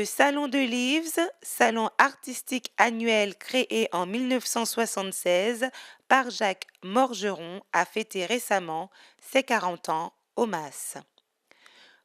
Salon de Leaves, salon artistique annuel créé en 1976 par Jacques Morgeron, a fêté récemment ses 40 ans au MAS.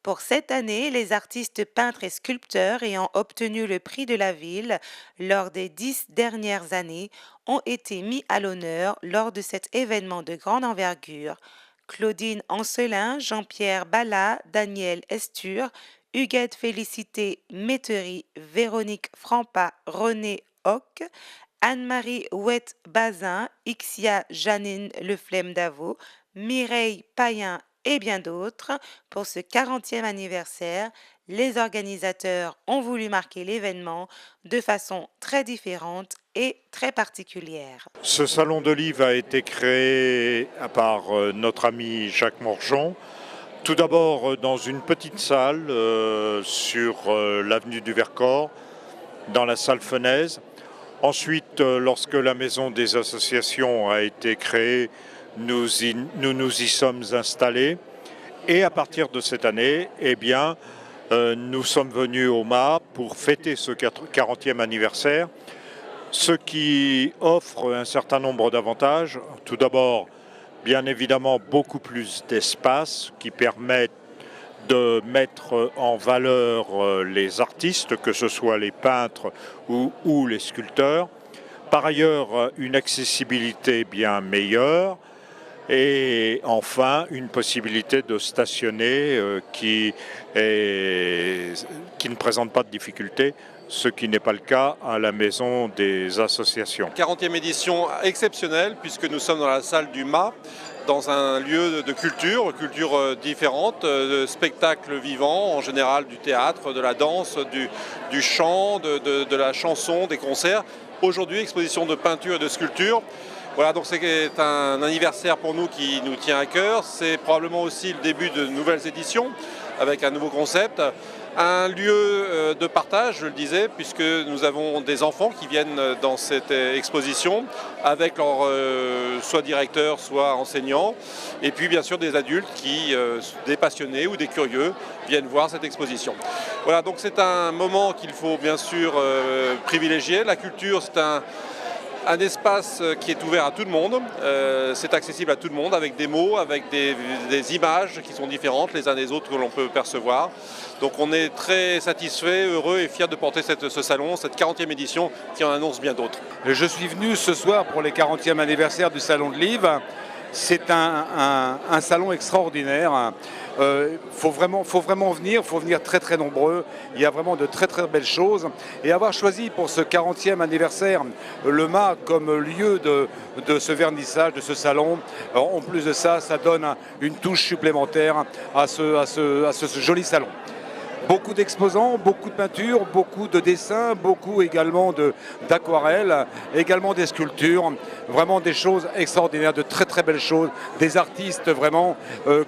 Pour cette année, les artistes peintres et sculpteurs ayant obtenu le prix de la ville lors des 10 dernières années ont été mis à l'honneur lors de cet événement de grande envergure. Claudine Ancelin, Jean-Pierre Ballat, Daniel Esture, Huguette Félicité Métairie, Véronique Franpa, René Hoc, Anne-Marie Ouette-Bazin, Ixia Janine Leflemme d'Avaux, Mireille Payen et bien d'autres. Pour ce 40e anniversaire, les organisateurs ont voulu marquer l'événement de façon très différente et très particulière. Ce salon de livres a été créé par notre ami Jacques Morgeon. Tout d'abord dans une petite salle sur l'avenue du Vercors, dans la salle Fenaise. Ensuite, lorsque la maison des associations a été créée, nous nous y sommes installés. Et à partir de cette année, nous sommes venus au MAS pour fêter ce 40e anniversaire, ce qui offre un certain nombre d'avantages. Tout d'abord, bien évidemment, beaucoup plus d'espace qui permettent de mettre en valeur les artistes, que ce soit les peintres ou les sculpteurs. Par ailleurs, une accessibilité bien meilleure. Et enfin, une possibilité de stationner qui ne présente pas de difficulté, ce qui n'est pas le cas à la maison des associations. 40e édition exceptionnelle, puisque nous sommes dans la salle du MAS, dans un lieu de culture différente, de spectacles vivants, en général du théâtre, de la danse, du chant, de la chanson, des concerts. Aujourd'hui, exposition de peinture et de sculpture. Voilà, donc c'est un anniversaire pour nous qui nous tient à cœur. C'est probablement aussi le début de nouvelles éditions avec un nouveau concept. Un lieu de partage, je le disais, puisque nous avons des enfants qui viennent dans cette exposition avec leur soit directeur, soit enseignant. Et puis bien sûr des adultes des passionnés ou des curieux, viennent voir cette exposition. Voilà, donc c'est un moment qu'il faut bien sûr privilégier. La culture, c'est un espace qui est ouvert à tout le monde, c'est accessible à tout le monde avec des mots, avec des images qui sont différentes les uns des autres que l'on peut percevoir. Donc on est très satisfait, heureux et fiers de porter ce salon, cette 40e édition qui en annonce bien d'autres. Je suis venu ce soir pour les 40e anniversaire du Salon de Livres. C'est un salon extraordinaire. Faut vraiment venir, il faut venir très très nombreux. Il y a vraiment de très très belles choses. Et avoir choisi pour ce 40e anniversaire le MAS comme lieu de ce vernissage, de ce salon, en plus de ça, ça donne une touche supplémentaire à ce joli salon. Beaucoup d'exposants, beaucoup de peintures, beaucoup de dessins, beaucoup également d'aquarelles, également des sculptures, vraiment des choses extraordinaires, de très très belles choses, des artistes vraiment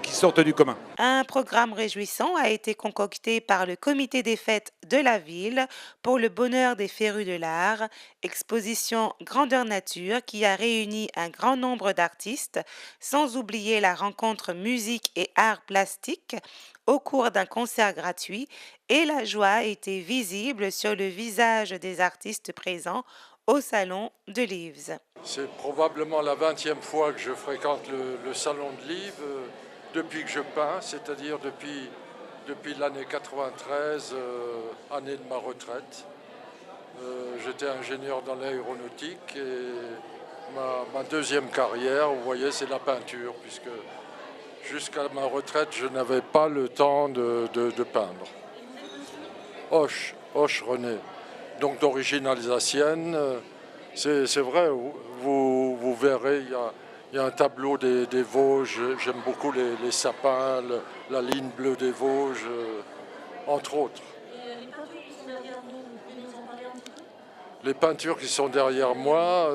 qui sortent du commun. Un programme réjouissant a été concocté par le comité des fêtes de la ville pour le bonheur des férus de l'art, exposition grandeur nature qui a réuni un grand nombre d'artistes, sans oublier la rencontre musique et art plastique au cours d'un concert gratuit, et la joie était visible sur le visage des artistes présents au salon de Leaves. C'est probablement la 20e fois que je fréquente le salon de Leaves depuis que je peins, c'est-à-dire depuis l'année 93, année de ma retraite. J'étais ingénieur dans l'aéronautique et ma deuxième carrière, vous voyez, c'est la peinture, puisque jusqu'à ma retraite, je n'avais pas le temps de peindre. Hoche René, donc d'origine alsacienne. C'est vrai, vous verrez, il y a un tableau des Vosges. J'aime beaucoup les sapins, la ligne bleue des Vosges, entre autres. Les peintures qui sont derrière moi,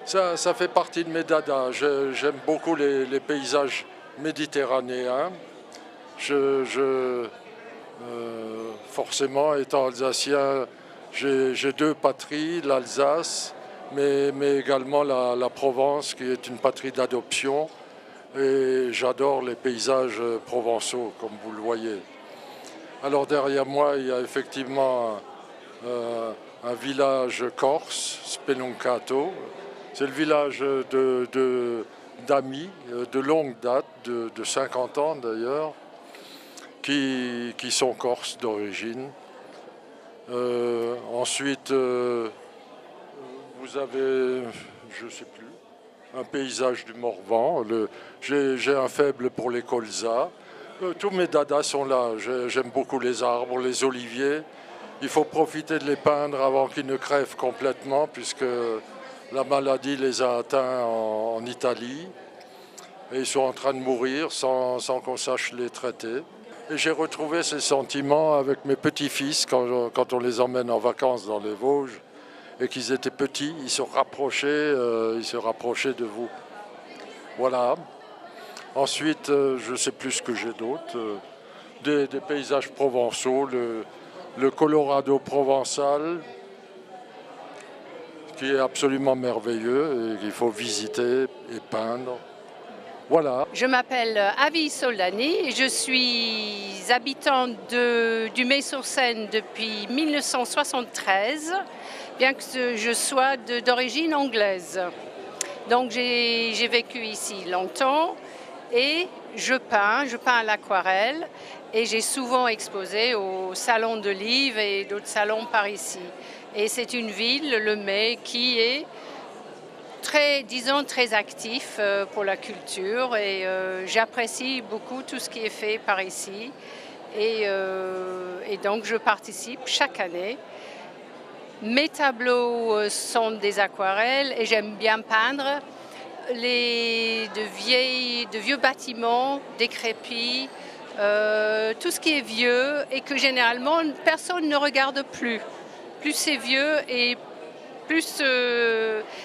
ça fait partie de mes dadas. J'aime beaucoup les paysages méditerranéens. Forcément, étant alsacien, j'ai deux patries, l'Alsace, mais également la Provence, qui est une patrie d'adoption. Et j'adore les paysages provençaux, comme vous le voyez. Alors derrière moi, il y a effectivement un village corse, Speloncato. C'est le village d'amis de longue date, de 50 ans d'ailleurs, qui sont corses d'origine. Ensuite, vous avez, je ne sais plus, un paysage du Morvan. J'ai un faible pour les colzas. Tous mes dadas sont là. J'aime beaucoup les arbres, les oliviers. Il faut profiter de les peindre avant qu'ils ne crèvent complètement, puisque la maladie les a atteints en Italie. Et ils sont en train de mourir sans qu'on sache les traiter. Et j'ai retrouvé ces sentiments avec mes petits-fils quand on les emmène en vacances dans les Vosges et qu'ils étaient petits, ils se rapprochaient de vous. Voilà. Ensuite, je ne sais plus ce que j'ai d'autre. Des paysages provençaux, le Colorado provençal, qui est absolument merveilleux et qu'il faut visiter et peindre. Voilà. Je m'appelle Avi Soldani et je suis habitante du Mets-sur-Seine depuis 1973, bien que je sois d'origine anglaise. Donc j'ai vécu ici longtemps et je peins à l'aquarelle et j'ai souvent exposé au Salon de Livres et d'autres salons par ici. Et c'est une ville, le Mets, qui est très actif pour la culture et j'apprécie beaucoup tout ce qui est fait par ici et donc je participe chaque année. Mes tableaux sont des aquarelles et j'aime bien peindre de vieux bâtiments décrépits, tout ce qui est vieux et que généralement personne ne regarde plus. Plus c'est vieux et plus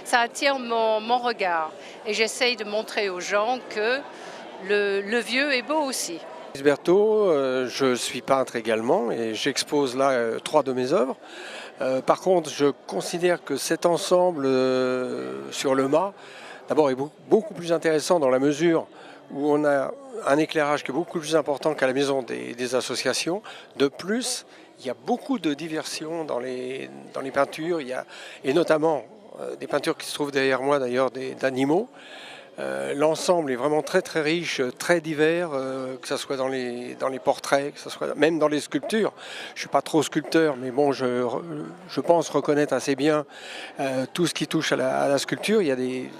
ça attire mon regard. Et j'essaye de montrer aux gens que le vieux est beau aussi. Gisberto, je suis peintre également et j'expose là 3 de mes œuvres. Par contre, je considère que cet ensemble sur le mât, d'abord est beaucoup plus intéressant dans la mesure où on a un éclairage qui est beaucoup plus important qu'à la maison des associations. De plus, il y a beaucoup de diversion dans les peintures, et notamment des peintures qui se trouvent derrière moi d'ailleurs d'animaux. L'ensemble est vraiment très riche, très divers, que ce soit dans les portraits, que ce soit même dans les sculptures. Je ne suis pas trop sculpteur, mais bon, je pense reconnaître assez bien tout ce qui touche à la sculpture. Il y a des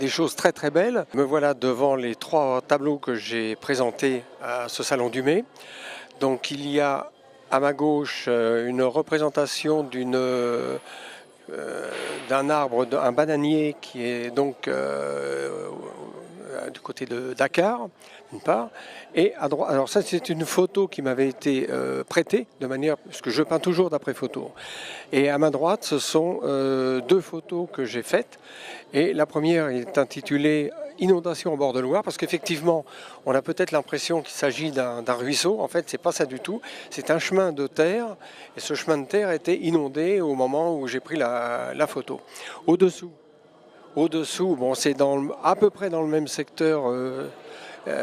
choses très belles. Me voilà devant les 3 tableaux que j'ai présentés à ce Salon du Mai. Donc il y a à ma gauche une représentation d'un arbre, un bananier qui est donc du côté de Dakar, d'une part, et à droite. Alors ça, c'est une photo qui m'avait été prêtée de manière, parce que je peins toujours d'après photo. Et à ma droite, ce sont 2 photos que j'ai faites. Et la première est intitulée Inondation en bord de Loire, parce qu'effectivement, on a peut-être l'impression qu'il s'agit d'un ruisseau. En fait, c'est pas ça du tout. C'est un chemin de terre, et ce chemin de terre était inondé au moment où j'ai pris la photo. Au-dessous, bon, c'est à peu près dans le même secteur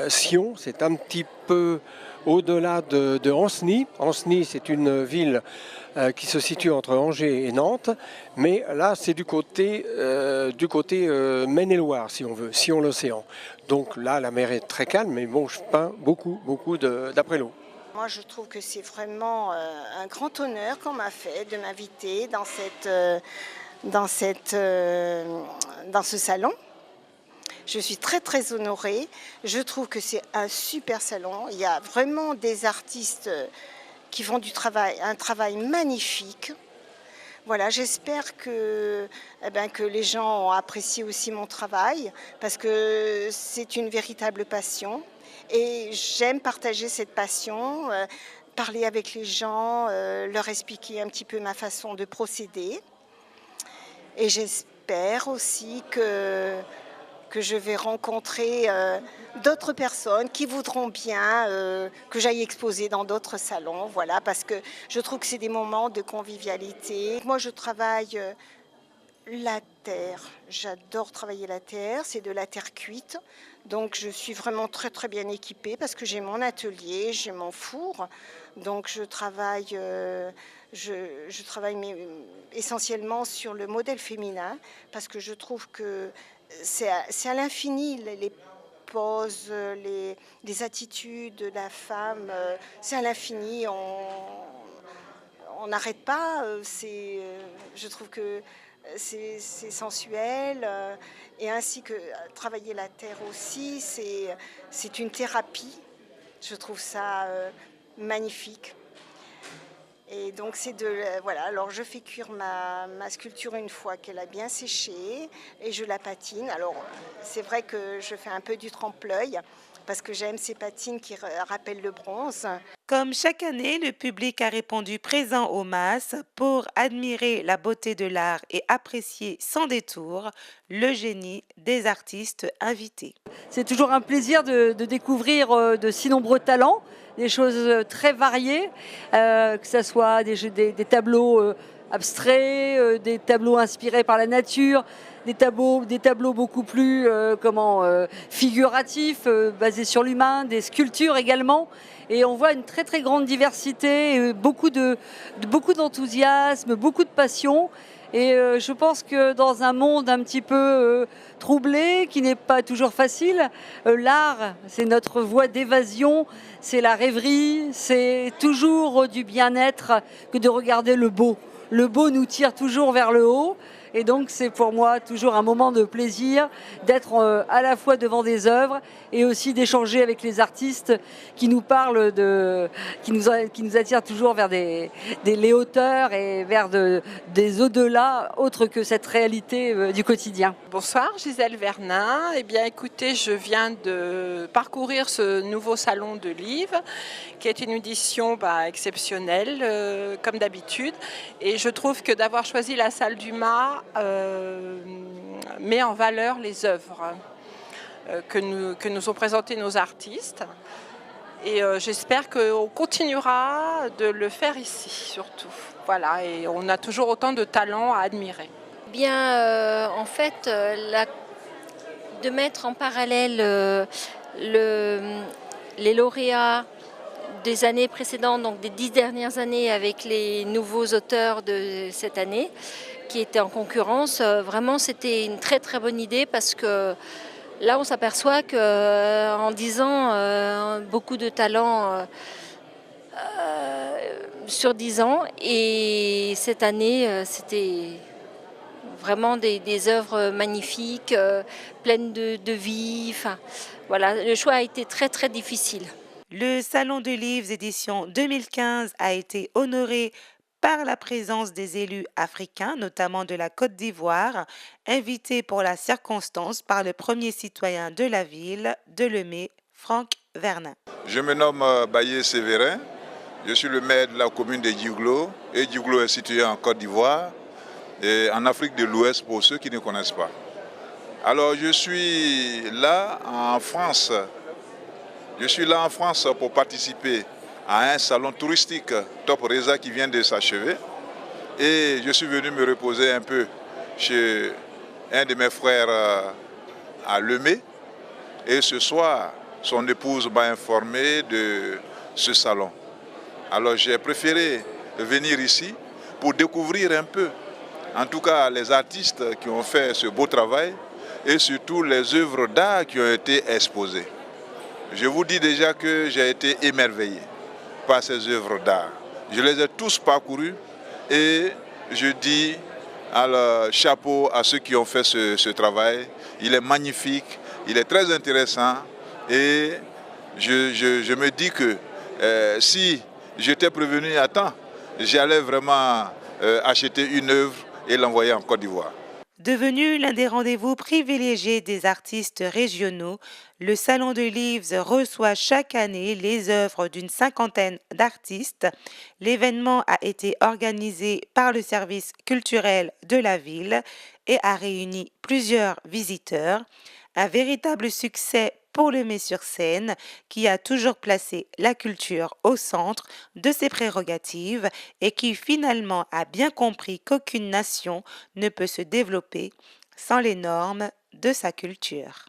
Sion, c'est un petit peu au-delà de Ancenis. Ancenis, c'est une ville qui se situe entre Angers et Nantes, mais là, c'est du côté Maine-et-Loire, si on veut, Sion-l'Océan. Donc là, la mer est très calme, mais bon, je peins beaucoup d'après l'eau. Moi, je trouve que c'est vraiment un grand honneur qu'on m'a fait de m'inviter dans ce salon. Je suis très honorée. Je trouve que c'est un super salon. Il y a vraiment des artistes qui font un travail magnifique. Voilà, j'espère que les gens ont apprécié aussi mon travail parce que c'est une véritable passion. Et j'aime partager cette passion, parler avec les gens, leur expliquer un petit peu ma façon de procéder. Et j'espère aussi que je vais rencontrer d'autres personnes qui voudront bien que j'aille exposer dans d'autres salons, voilà, parce que je trouve que c'est des moments de convivialité. Moi, je travaille la terre, j'adore travailler la terre, c'est de la terre cuite, Donc je suis vraiment très très bien équipée parce que j'ai mon atelier, j'ai mon four. Donc je travaille, essentiellement sur le modèle féminin parce que je trouve que c'est à l'infini les poses, les attitudes de la femme, c'est à l'infini. On n'arrête pas. Je trouve que c'est sensuel. Et ainsi que travailler la terre aussi, c'est une thérapie. Je trouve ça magnifique. Et donc voilà, alors je fais cuire ma sculpture une fois qu'elle a bien séché et je la patine. Alors c'est vrai que je fais un peu du trempe-l'œil parce que j'aime ces patines qui rappellent le bronze. Comme chaque année, le public a répondu présent au MAS pour admirer la beauté de l'art et apprécier sans détour le génie des artistes invités. C'est toujours un plaisir de découvrir de si nombreux talents, des choses très variées, que ce soit des tableaux abstraits, des tableaux inspirés par la nature, des tableaux beaucoup plus figuratifs, basés sur l'humain, des sculptures également. Et on voit une très très grande diversité, beaucoup d'enthousiasme, beaucoup de passion. Et je pense que dans un monde un petit peu troublé, qui n'est pas toujours facile, l'art, c'est notre voie d'évasion, c'est la rêverie, c'est toujours du bien-être que de regarder le beau. Le beau nous tire toujours vers le haut. Et donc c'est pour moi toujours un moment de plaisir d'être à la fois devant des œuvres et aussi d'échanger avec les artistes qui nous parlent qui nous attirent toujours vers les hauteurs et vers des au-delà autres que cette réalité du quotidien. Bonsoir, Gisèle Vernin. Eh bien écoutez, je viens de parcourir ce nouveau salon de livres qui est une édition exceptionnelle comme d'habitude, et je trouve que d'avoir choisi la salle du MAS met en valeur les œuvres que nous ont présentées nos artistes, et j'espère qu'on continuera de le faire ici surtout. Voilà, et on a toujours autant de talents à admirer. Bien, en fait, de mettre en parallèle les lauréats des années précédentes, donc des 10 dernières années, avec les nouveaux auteurs de cette année qui étaient en concurrence, vraiment c'était une très très bonne idée parce que là on s'aperçoit qu'en 10 ans, beaucoup de talents sur 10 ans, et cette année c'était vraiment des œuvres magnifiques, pleines de vie. Enfin, voilà, le choix a été très très difficile. Le Salon de Livres édition 2015 a été honoré par la présence des élus africains, notamment de la Côte d'Ivoire, invités pour la circonstance par le premier citoyen de la ville de Lemay, Franck Vernin. Je me nomme Baye Sévérin, je suis le maire de la commune de Djiglo, et Djiglo est situé en Côte d'Ivoire, et en Afrique de l'Ouest pour ceux qui ne connaissent pas. Alors je suis là en France. Je suis là en France pour participer à un salon touristique Top Reza qui vient de s'achever. Et je suis venu me reposer un peu chez un de mes frères à Lemay. Et ce soir, son épouse m'a informé de ce salon. Alors j'ai préféré venir ici pour découvrir un peu, en tout cas les artistes qui ont fait ce beau travail et surtout les œuvres d'art qui ont été exposées. Je vous dis déjà que j'ai été émerveillé par ces œuvres d'art. Je les ai tous parcourues et je dis alors, chapeau à ceux qui ont fait ce travail. Il est magnifique, il est très intéressant et je me dis que si j'étais prévenu à temps, j'allais vraiment acheter une œuvre et l'envoyer en Côte d'Ivoire. Devenu l'un des rendez-vous privilégiés des artistes régionaux, le Salon de Livres reçoit chaque année les œuvres d'une cinquantaine d'artistes. L'événement a été organisé par le service culturel de la ville et a réuni plusieurs visiteurs. Un véritable succès pour Lemay-sur-Seine, qui a toujours placé la culture au centre de ses prérogatives et qui finalement a bien compris qu'aucune nation ne peut se développer sans les normes de sa culture.